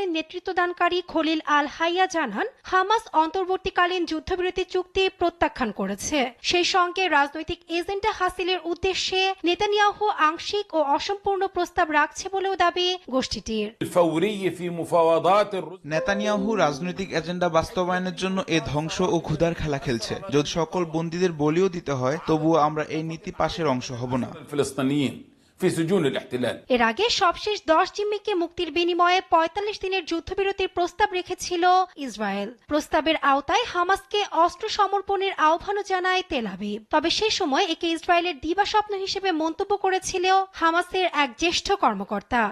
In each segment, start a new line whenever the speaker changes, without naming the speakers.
আন্দোলনের নেতৃত্বদানকারী খলিল আল হাইয়া জানান, হামাস অন্তর্বর্তীকালীন যুদ্ধবিরতি চুক্তি প্রত্যাখ্যান করেছে। সেই সঙ্গে রাজনৈতিক এজেন্ডা হাসিলের উদ্দেশ্যে নেতানিয়াহু আংশিক ও অসম্পূর্ণ প্রস্তাব রাখছে বলেও দাবি গোষ্ঠীটির।
নেতানিয়াহু রাজনৈতিক এজেন্ডা বাস্তবায়নের জন্য এ ধ্বংস ও ক্ষুধার খেলা খেলছে। যদি সকল বন্দীদের বলিও দিতে হয়, তবুও আমরা এই নীতি পাশের অংশ হব না।
এর আগে সবশেষ 10 জিম্মিকে মুক্তির বিনিময়ে 45 দিনের যুদ্ধবিরতির প্রস্তাব রেখেছিল ইসরায়েল। প্রস্তাবের আওতায় হামাসকে অস্ত্র সমর্পণের আহ্বানও জানায় তেল আবিব। তবে সে সময় একে ইসরায়েলের দিবাস্বপ্ন হিসেবে মন্তব্য করেছিল হামাসের এক জ্যেষ্ঠ কর্মকর্তা।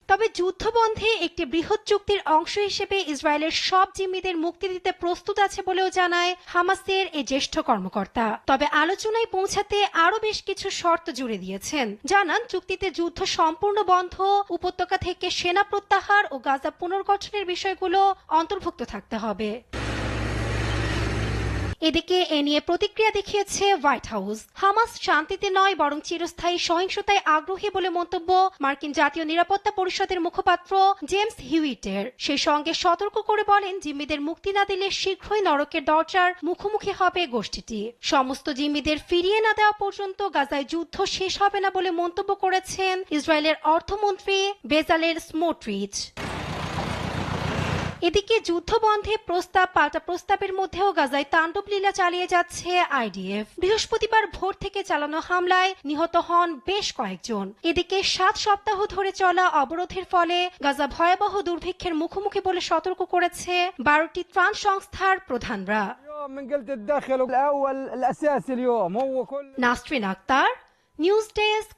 তবে যুদ্ধবন্ধে একটি বৃহৎ চুক্তির অংশ হিসেবে ইসরায়েলের সব জিম্মিদের মুক্তি দিতে প্রস্তুত আছে বলেও জানায় হামাসের এই জ্যেষ্ঠ কর্মকর্তা। তবে আলোচনায় পৌঁছাতে আরো বেশ কিছু শর্ত জুড়ে দিয়েছেন। জানান, চুক্তিতে যুদ্ধ সম্পূর্ণ বন্ধ, উপত্যকা থেকে সেনা প্রত্যাহার ও গাজা পুনর্গঠনের বিষয়গুলো অন্তর্ভুক্ত থাকতে হবে। এদিকে এ নিয়ে প্রতিক্রিয়া দেখিয়েছে হোয়াইট হাউস। হামাস শান্তিতে নয় বরং চিরস্থায়ী সহিংসতায় আগ্রহী বলে মন্তব্য মার্কিন জাতীয় নিরাপত্তা পরিষদের মুখপাত্র জেমস হিউইটের। সেই সঙ্গে সতর্ক করে বলেন, জিম্মিদের মুক্তি না দিলে শীঘ্রই নরকের দরজার মুখোমুখি হবে গোষ্ঠীটি। সমস্ত জিম্মিদের ফিরিয়ে না দেওয়া পর্যন্ত গাজায় যুদ্ধ শেষ হবে না বলে মন্তব্য করেছেন ইসরায়েলের অর্থমন্ত্রী বেজালেল স্মোট্রিচ। এদিকে যুদ্ধবন্ধে প্রস্তাব পাল্টা প্রস্তাবের মধ্যেও গাজায় তাণ্ডব লীলা চালিয়ে যাচ্ছে আইডিএফ। বৃহস্পতিবার ভোর থেকে চালানো হামলায় নিহত হন বেশ কয়েকজন। এদিকে 7 সপ্তাহ ধরে চলা অবরোধের ফলে গাজা ভয়াবহ দুর্ভিক্ষের মুখোমুখি বলে সতর্ক করেছে 12টি ত্রাণ সংস্থার প্রধানরা। Nasrin Akhtar, news desk.